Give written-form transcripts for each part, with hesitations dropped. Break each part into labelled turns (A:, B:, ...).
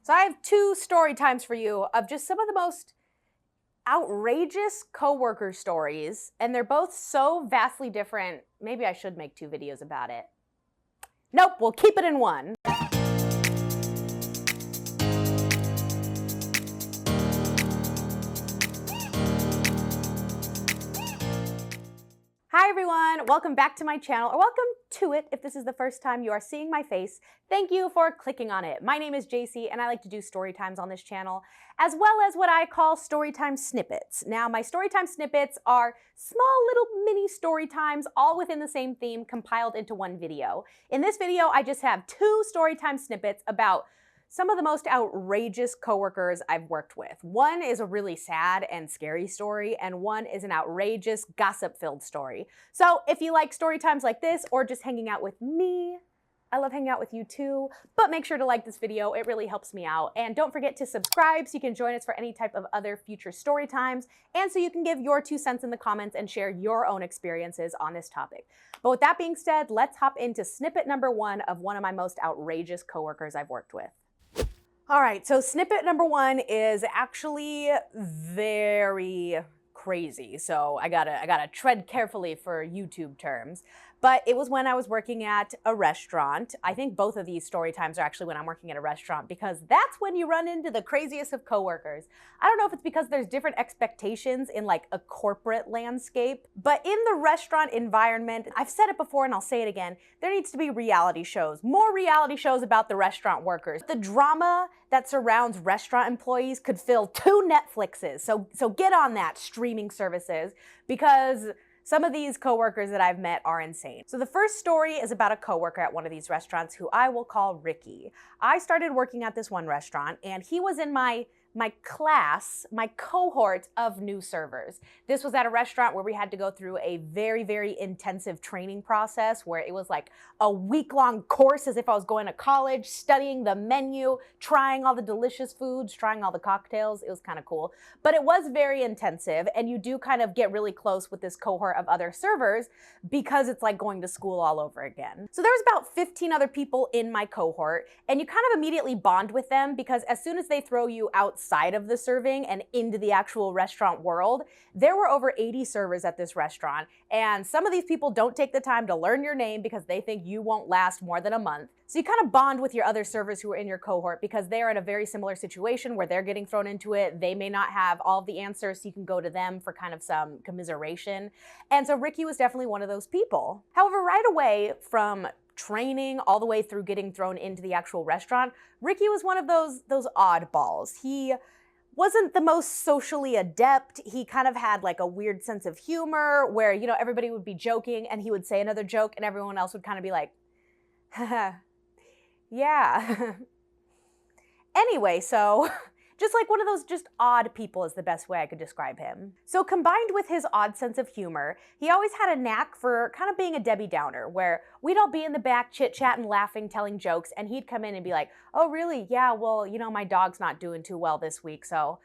A: So I have two story times for you of just some of the most outrageous coworker stories, and they're both so vastly different. Maybe I should make two videos about it. Nope, we'll keep it in one. Hi everyone, welcome back to my channel, or welcome to it if this is the first time you are seeing my face. Thank you for clicking on it. My name is Jacy and I like to do story times on this channel, as well as what I call Storytime Snippets. Now my Storytime Snippets are small little mini story times all within the same theme compiled into one video. In this video I just have two Storytime Snippets about some of the most outrageous coworkers I've worked with. One is a really sad and scary story, and one is an outrageous gossip-filled story. So if you like story times like this, or just hanging out with me, I love hanging out with you too, but make sure to like this video, it really helps me out. And don't forget to subscribe so you can join us for any type of other future story times, and so you can give your 2 cents in the comments and share your own experiences on this topic. But with that being said, let's hop into snippet number 1 of one of my most outrageous coworkers I've worked with. All right, so snippet number 1 is actually very crazy. So I gotta tread carefully for YouTube terms. But it was when I was working at a restaurant. I think both of these story times are actually when I'm working at a restaurant, because that's when you run into the craziest of coworkers. I don't know if it's because there's different expectations in like a corporate landscape, but in the restaurant environment, I've said it before and I'll say it again, there needs to be reality shows, more reality shows about the restaurant workers. The drama that surrounds restaurant employees could fill 2 Netflixes. So get on that, streaming services, because some of these coworkers that I've met are insane. So the first story is about a coworker at one of these restaurants who I will call Ricky. I started working at this one restaurant and he was in my class, my cohort of new servers. This was at a restaurant where we had to go through a very, very intensive training process where it was like a week-long course as if I was going to college, studying the menu, trying all the delicious foods, trying all the cocktails. It was kind of cool, but it was very intensive, and you do kind of get really close with this cohort of other servers because it's like going to school all over again. So there was about 15 other people in my cohort, and you kind of immediately bond with them because as soon as they throw you outside of the serving and into the actual restaurant world, there were over 80 servers at this restaurant, and some of these people don't take the time to learn your name because they think you won't last more than a month. So you kind of bond with your other servers who are in your cohort because they are in a very similar situation where they're getting thrown into it. They may not have all of the answers, so you can go to them for kind of some commiseration. And so Ricky was definitely one of those people. However, right away from training all the way through getting thrown into the actual restaurant, Ricky was one of those oddballs. He wasn't the most socially adept. He kind of had like a weird sense of humor where, you know, everybody would be joking and he would say another joke and everyone else would kind of be like, haha, yeah. Anyway, so just like one of those just odd people is the best way I could describe him. So combined with his odd sense of humor, he always had a knack for kind of being a Debbie Downer, where we'd all be in the back chit-chatting, laughing, telling jokes, and he'd come in and be like, oh really? Yeah, well, you know, my dog's not doing too well this week, so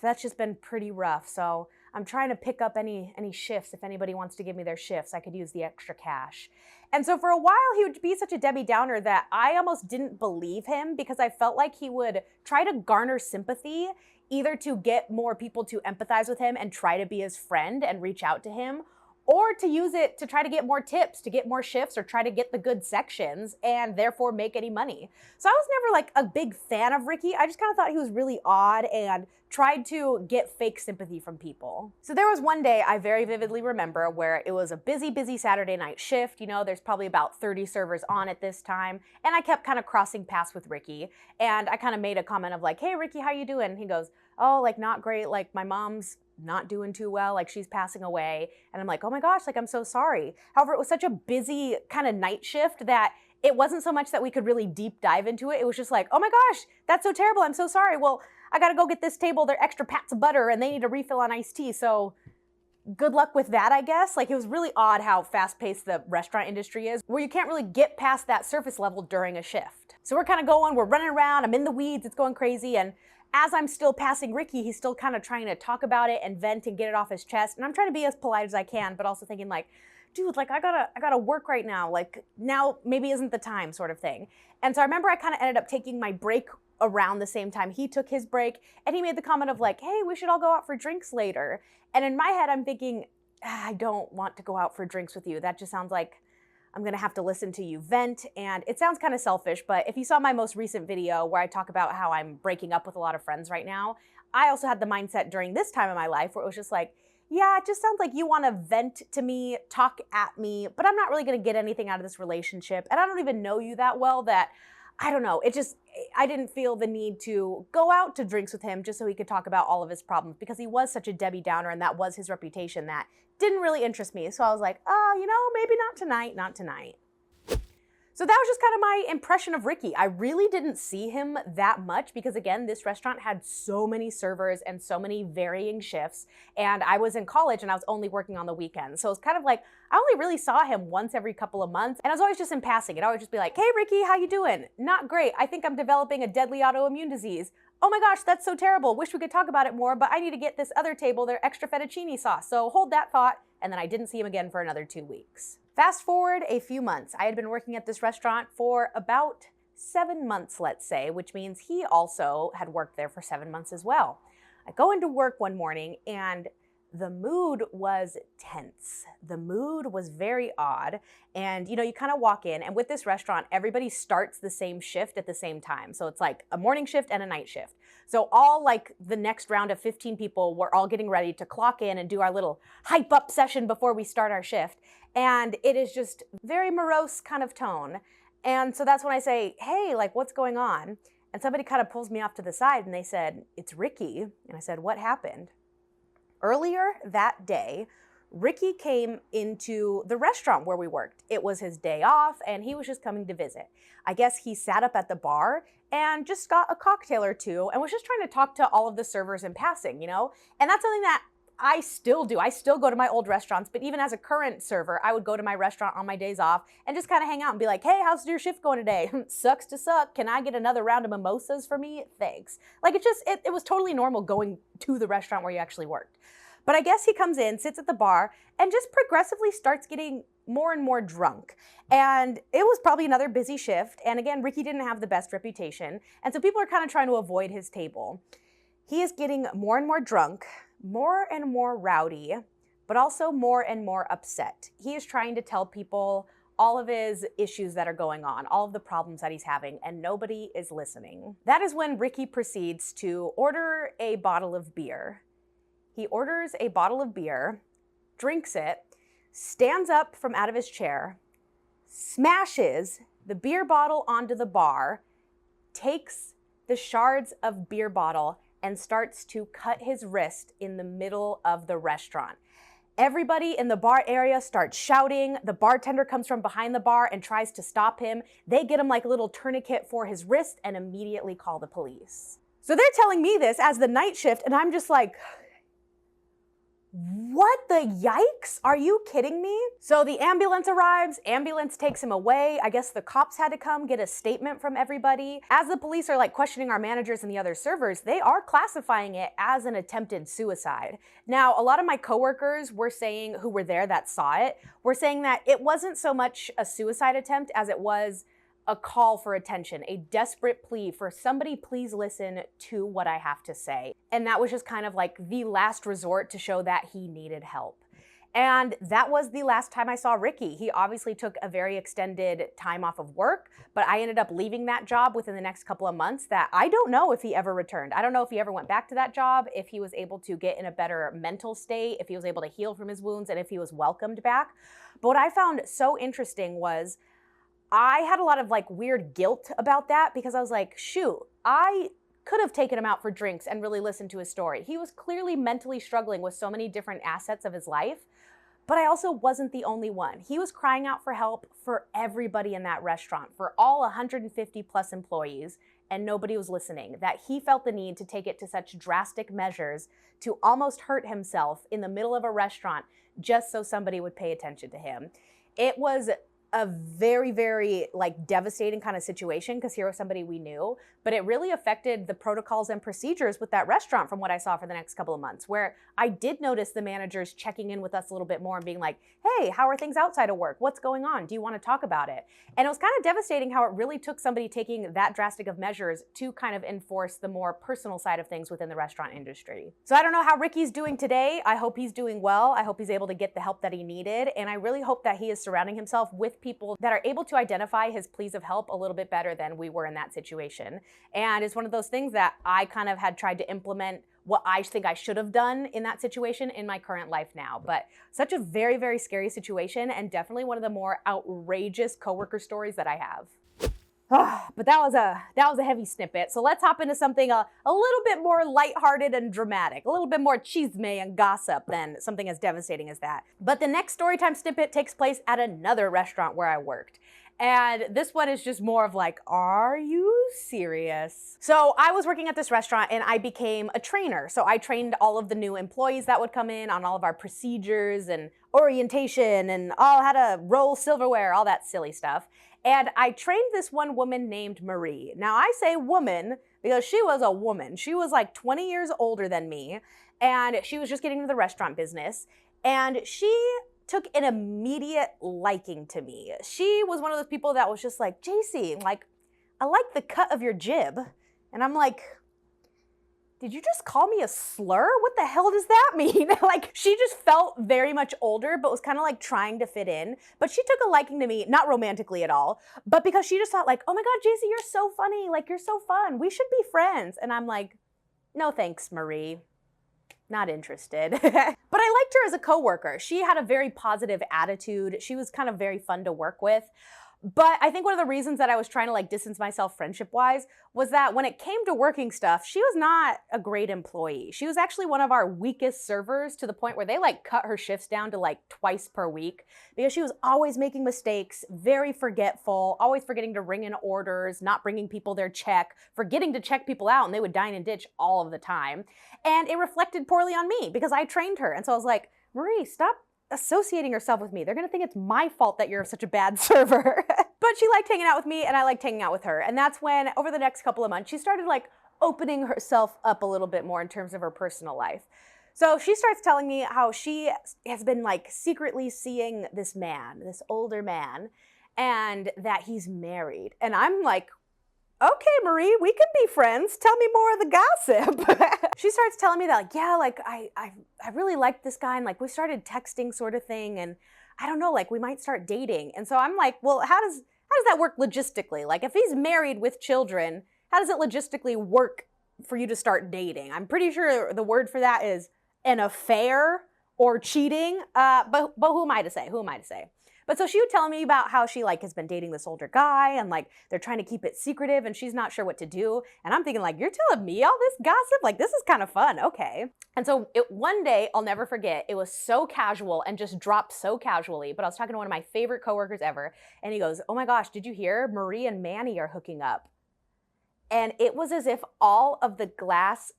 A: that's just been pretty rough. So I'm trying to pick up any shifts. If anybody wants to give me their shifts, I could use the extra cash. And so for a while, he would be such a Debbie Downer that I almost didn't believe him because I felt like he would try to garner sympathy, either to get more people to empathize with him and try to be his friend and reach out to him, or to use it to try to get more tips, to get more shifts, or try to get the good sections and therefore make any money. So I was never like a big fan of Ricky. I just kind of thought he was really odd and tried to get fake sympathy from people. So there was one day I very vividly remember where it was a busy Saturday night shift. You know, there's probably about 30 servers on at this time. And I kept kind of crossing paths with Ricky. And I kind of made a comment of like, hey Ricky, how you doing? And he goes, oh, like not great. Like my mom's not doing too well, like she's passing away. And I'm like, oh my gosh, like I'm so sorry. However, it was such a busy kind of night shift that it wasn't so much that we could really deep dive into it. It was just like, oh my gosh, that's so terrible. I'm so sorry. Well, I gotta go get this table their extra pats of butter and they need a refill on iced tea. So good luck with that, I guess. Like it was really odd how fast-paced the restaurant industry is, where you can't really get past that surface level during a shift. So we're kind of going, we're running around, I'm in the weeds, it's going crazy. And as I'm still passing Ricky, he's still kind of trying to talk about it and vent and get it off his chest. And I'm trying to be as polite as I can, but also thinking like, dude, like I gotta work right now. Like now maybe isn't the time, sort of thing. And so I remember I kind of ended up taking my break around the same time he took his break, and he made the comment of like, hey, we should all go out for drinks later. And in my head, I'm thinking, I don't want to go out for drinks with you. That just sounds like I'm gonna have to listen to you vent, and it sounds kind of selfish, but if you saw my most recent video where I talk about how I'm breaking up with a lot of friends right now, I also had the mindset during this time in my life where it was just like, yeah, it just sounds like you wanna vent to me, talk at me, but I'm not really gonna get anything out of this relationship, and I don't even know you that well that, I don't know, I didn't feel the need to go out to drinks with him just so he could talk about all of his problems, because he was such a Debbie Downer and that was his reputation. That didn't really interest me. So I was like, oh, you know, maybe not tonight, not tonight. So that was just kind of my impression of Ricky. I really didn't see him that much because, again, this restaurant had so many servers and so many varying shifts, and I was in college and I was only working on the weekends. So it's kind of like I only really saw him once every couple of months, and I was always just in passing. It'd always just be like, hey, Ricky, how you doing? Not great. I think I'm developing a deadly autoimmune disease. Oh my gosh, that's so terrible. Wish we could talk about it more, but I need to get this other table their extra fettuccine sauce. So hold that thought. And then I didn't see him again for another 2 weeks. Fast forward a few months. I had been working at this restaurant for about 7 months, let's say, which means he also had worked there for 7 months as well. I go into work one morning and the mood was tense. The mood was very odd. And you know, you kind of walk in, and with this restaurant, everybody starts the same shift at the same time. So it's like a morning shift and a night shift. So all like the next round of 15 people, we're all getting ready to clock in and do our little hype up session before we start our shift. And it is just very morose kind of tone. And so that's when I say, hey, like, what's going on? And somebody kind of pulls me off to the side and they said, it's Ricky. And I said, what happened? Earlier that day, Ricky came into the restaurant where we worked. It was his day off and he was just coming to visit. I guess he sat up at the bar and just got a cocktail or two and was just trying to talk to all of the servers in passing, you know? And that's something that I still do. I still go to my old restaurants, but even as a current server, I would go to my restaurant on my days off and just kind of hang out and be like, hey, how's your shift going today? Sucks to suck. Can I get another round of mimosas for me? Thanks. Like it was totally normal going to the restaurant where you actually worked. But I guess he comes in, sits at the bar, and just progressively starts getting more and more drunk. And it was probably another busy shift. And again, Ricky didn't have the best reputation. And so people are kind of trying to avoid his table. He is getting more and more drunk, more and more rowdy, but also more and more upset. He is trying to tell people all of his issues that are going on, all of the problems that he's having, and nobody is listening. That is when Ricky proceeds to order a bottle of beer. He orders a bottle of beer, drinks it, stands up from out of his chair, smashes the beer bottle onto the bar, takes the shards of beer bottle, and starts to cut his wrist in the middle of the restaurant. Everybody in the bar area starts shouting. The bartender comes from behind the bar and tries to stop him. They get him like a little tourniquet for his wrist and immediately call the police. So they're telling me this as the night shift, and I'm just like, what the yikes? Are you kidding me? So the ambulance arrives, ambulance takes him away. I guess the cops had to come get a statement from everybody. As the police are like questioning our managers and the other servers, they are classifying it as an attempted suicide. Now, a lot of my coworkers were saying, who were there that saw it, were saying that it wasn't so much a suicide attempt as it was a call for attention, a desperate plea for somebody please listen to what I have to say. And that was just kind of like the last resort to show that he needed help. And that was the last time I saw Ricky. He obviously took a very extended time off of work, but I ended up leaving that job within the next couple of months that I don't know if he ever returned. I don't know if he ever went back to that job, if he was able to get in a better mental state, if he was able to heal from his wounds, and if he was welcomed back. But what I found so interesting was I had a lot of like weird guilt about that because I was like, shoot, I could have taken him out for drinks and really listened to his story. He was clearly mentally struggling with so many different assets of his life, but I also wasn't the only one. He was crying out for help for everybody in that restaurant, for all 150 plus employees, and nobody was listening. That he felt the need to take it to such drastic measures to almost hurt himself in the middle of a restaurant just so somebody would pay attention to him. It was a very, very like devastating kind of situation because here was somebody we knew, but it really affected the protocols and procedures with that restaurant from what I saw for the next couple of months, where I did notice the managers checking in with us a little bit more and being like, hey, how are things outside of work? What's going on? Do you want to talk about it? And it was kind of devastating how it really took somebody taking that drastic of measures to kind of enforce the more personal side of things within the restaurant industry. So I don't know how Ricky's doing today. I hope he's doing well. I hope he's able to get the help that he needed. And I really hope that he is surrounding himself with people that are able to identify his pleas of help a little bit better than we were in that situation. And it's one of those things that I kind of had tried to implement what I think I should have done in that situation in my current life now. But such a very, very scary situation, and definitely one of the more outrageous coworker stories that I have. But that was a heavy snippet. So let's hop into something a little bit more lighthearted and dramatic, a little bit more chisme and gossip than something as devastating as that. But the next Storytime snippet takes place at another restaurant where I worked. And this one is just more of like, are you serious? So I was working at this restaurant and I became a trainer. So I trained all of the new employees that would come in on all of our procedures and orientation and how to roll silverware, all that silly stuff. And I trained this one woman named Marie. Now I say woman because she was a woman. She was like 20 years older than me, and she was just getting into the restaurant business. And she took an immediate liking to me. She was one of those people that was just like, Jacy, like, I like the cut of your jib. And I'm like, did you just call me a slur? What the hell does that mean? Like, she just felt very much older, but was kind of like trying to fit in. But she took a liking to me, not romantically at all, but because she just thought like, oh my God, Jacy, you're so funny. Like, you're so fun. We should be friends. And I'm like, no thanks, Marie. Not interested. But I liked her as a coworker. She had a very positive attitude. She was kind of very fun to work with. But I think one of the reasons that I was trying to like distance myself friendship-wise was that when it came to working stuff, she was not a great employee. She was actually one of our weakest servers, to the point where they like cut her shifts down to like twice per week because she was always making mistakes, very forgetful, always forgetting to ring in orders, not bringing people their check, forgetting to check people out, and they would dine and ditch all of the time. And it reflected poorly on me because I trained her. And so I was like, Marie, stop associating yourself with me. They're gonna think it's my fault that you're such a bad server. But she liked hanging out with me and I liked hanging out with her. And that's when, over the next couple of months, she started like opening herself up a little bit more in terms of her personal life. So she starts telling me how she has been like secretly seeing this man, this older man, and that he's married. And I'm like, okay, Marie, we can be friends. Tell me more of the gossip. She starts telling me that, like, yeah, like, I really like this guy, and, like, we started texting sort of thing, and I don't know, like, we might start dating. And so I'm like, well, how does that work logistically? Like, if he's married with children, how does it logistically work for you to start dating? I'm pretty sure the word for that is an affair or cheating, but who am I to say? Who am I to say? But so she would tell me about how she like has been dating this older guy and like they're trying to keep it secretive and she's not sure what to do. And I'm thinking like, you're telling me all this gossip? Like, this is kind of fun. Okay. And so one day, I'll never forget, it was so casual and just dropped so casually, but I was talking to one of my favorite coworkers ever, and he goes, oh my gosh, did you hear? Marie and Manny are hooking up. And it was as if all of the glass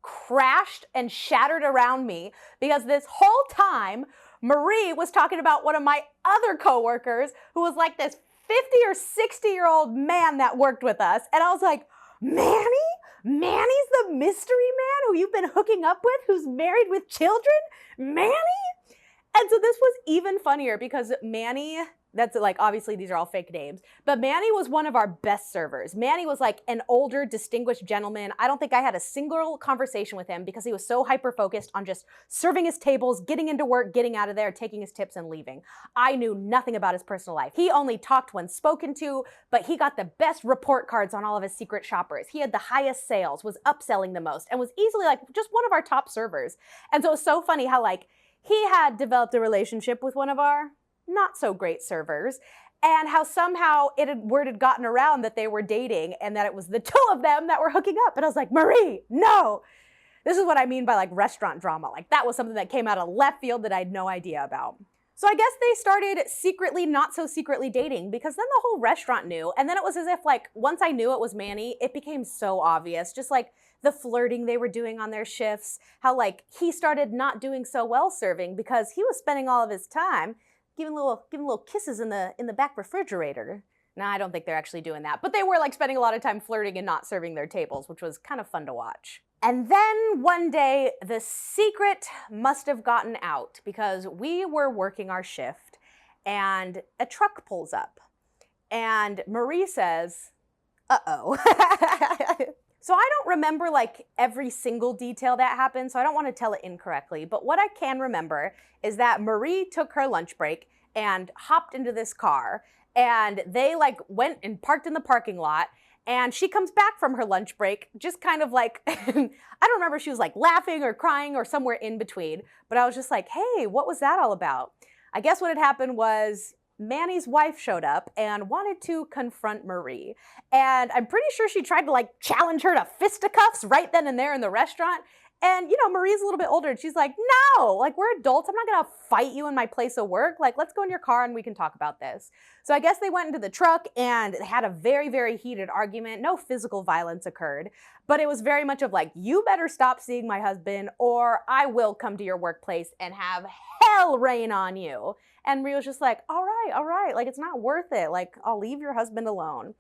A: crashed and shattered around me, because this whole time, Marie was talking about one of my other coworkers who was like this 50 or 60-year-old man that worked with us. And I was like, Manny? Manny's the mystery man who you've been hooking up with, who's married with children? Manny? And so this was even funnier because Manny, that's like, obviously these are all fake names, but Manny was one of our best servers. Manny was like an older, distinguished gentleman. I don't think I had a single conversation with him because he was so hyper-focused on just serving his tables, getting into work, getting out of there, taking his tips and leaving. I knew nothing about his personal life. He only talked when spoken to, but he got the best report cards on all of his secret shoppers. He had the highest sales, was upselling the most, and was easily like just one of our top servers. And so it was so funny how like he had developed a relationship with one of our not so great servers, and how somehow word had gotten around that they were dating and that it was the two of them that were hooking up. And I was like, Marie, no. This is what I mean by like restaurant drama. Like that was something that came out of left field that I had no idea about. So I guess they started secretly, not so secretly dating, because then the whole restaurant knew. And then it was as if like, once I knew it was Manny, it became so obvious. Just like the flirting they were doing on their shifts, how like he started not doing so well serving because he was spending all of his time giving little kisses in the back refrigerator. No, I don't think they're actually doing that. But they were like spending a lot of time flirting and not serving their tables, which was kind of fun to watch. And then one day, the secret must have gotten out because we were working our shift and a truck pulls up. And Marie says, uh-oh. So I don't remember like every single detail that happened, so I don't want to tell it incorrectly. But what I can remember is that Marie took her lunch break and hopped into this car, and they like went and parked in the parking lot, and she comes back from her lunch break just kind of like, I don't remember if she was like laughing or crying or somewhere in between, but I was just like, hey, what was that all about? I guess what had happened was Manny's wife showed up and wanted to confront Marie. And I'm pretty sure she tried to like challenge her to fisticuffs right then and there in the restaurant. And, you know, Marie's a little bit older and she's like, no, like we're adults. I'm not gonna fight you in my place of work. Like, let's go in your car and we can talk about this. So I guess they went into the truck and they had a very, very heated argument. No physical violence occurred, but it was very much of like, you better stop seeing my husband or I will come to your workplace and have hell rain on you. And Marie was just like, all right, like it's not worth it. Like, I'll leave your husband alone.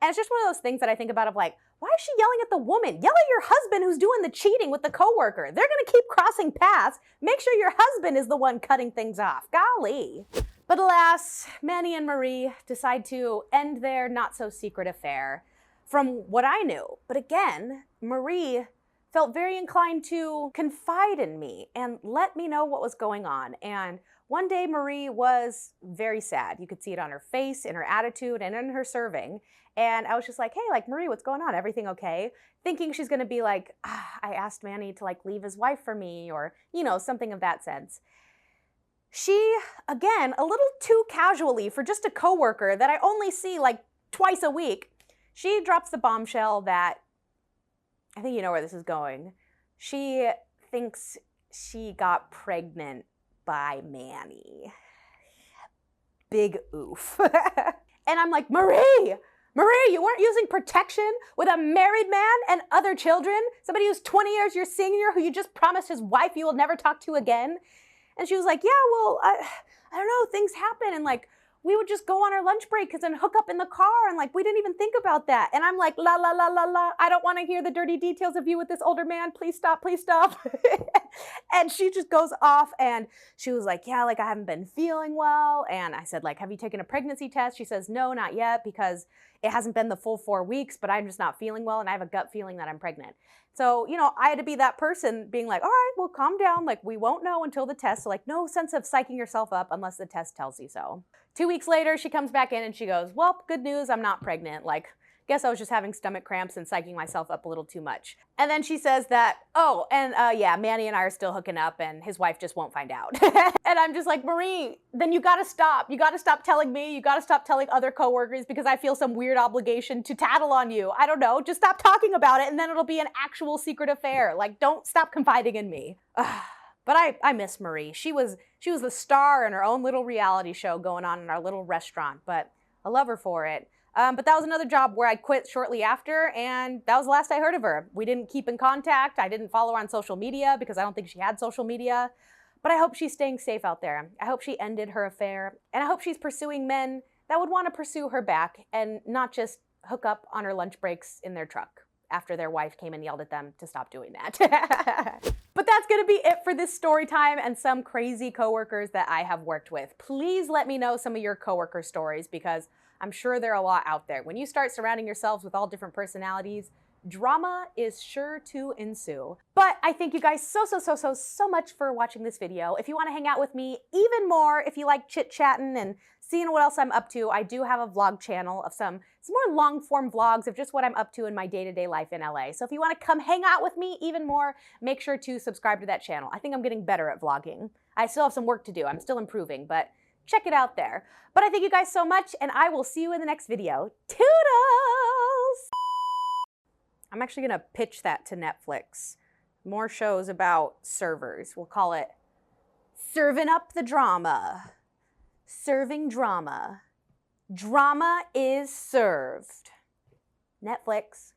A: And it's just one of those things that I think about of like, why is she yelling at the woman? Yell at your husband who's doing the cheating with the coworker. They're gonna keep crossing paths. Make sure your husband is the one cutting things off. Golly. But alas, Manny and Marie decide to end their not-so-secret affair from what I knew. But again, Marie felt very inclined to confide in me and let me know what was going on. And one day Marie was very sad. You could see it on her face, in her attitude, and in her serving. And I was just like, hey, like, Marie, what's going on? Everything okay? Thinking she's gonna be like, I asked Manny to like leave his wife for me, or, you know, something of that sense. She, again, a little too casually for just a coworker that I only see like twice a week, she drops the bombshell that, I think you know where this is going. She thinks she got pregnant by Manny. Big oof. And I'm like, Marie, you weren't using protection with a married man and other children? Somebody who's 20 years your senior, who you just promised his wife you will never talk to again? And she was like, yeah, well, I don't know, things happen. And like, we would just go on our lunch break and hook up in the car. And like, we didn't even think about that. And I'm like, la, la, la, la, la. I don't want to hear the dirty details of you with this older man. Please stop, please stop. And she just goes off and she was like, yeah, like I haven't been feeling well. And I said, like, have you taken a pregnancy test? She says, no, not yet, because it hasn't been the full 4 weeks, but I'm just not feeling well. And I have a gut feeling that I'm pregnant. So, you know, I had to be that person being like, all right, well, calm down. Like, we won't know until the test. So like, no sense of psyching yourself up unless the test tells you so. 2 weeks later, she comes back in and she goes, well, good news, I'm not pregnant. Like, guess I was just having stomach cramps and psyching myself up a little too much. And then she says that, oh, and yeah, Manny and I are still hooking up and his wife just won't find out. And I'm just like, Marie, then you gotta stop. You gotta stop telling me. You gotta stop telling other coworkers because I feel some weird obligation to tattle on you. I don't know, just stop talking about it and then it'll be an actual secret affair. Like, don't stop confiding in me. But I miss Marie. She was the star in her own little reality show going on in our little restaurant, but I love her for it. But that was another job where I quit shortly after, and that was the last I heard of her. We didn't keep in contact. I didn't follow her on social media because I don't think she had social media. But I hope she's staying safe out there. I hope she ended her affair, and I hope she's pursuing men that would want to pursue her back and not just hook up on her lunch breaks in their truck after their wife came and yelled at them to stop doing that. But that's gonna be it for this story time and some crazy coworkers that I have worked with. Please let me know some of your coworker stories because I'm sure there are a lot out there. When you start surrounding yourselves with all different personalities, drama is sure to ensue. But I thank you guys so much for watching this video. If you want to hang out with me even more, if you like chit-chatting and seeing what else I'm up to, I do have a vlog channel of some more long-form vlogs of just what I'm up to in my day-to-day life in LA. So if you want to come hang out with me even more, make sure to subscribe to that channel. I think I'm getting better at vlogging. I still have some work to do. I'm still improving, but check it out there. But I thank you guys so much, and I will see you in the next video. Toodles! I'm actually gonna pitch that to Netflix. More shows about servers. We'll call it Serving Up the Drama. Serving drama. Drama is served. Netflix.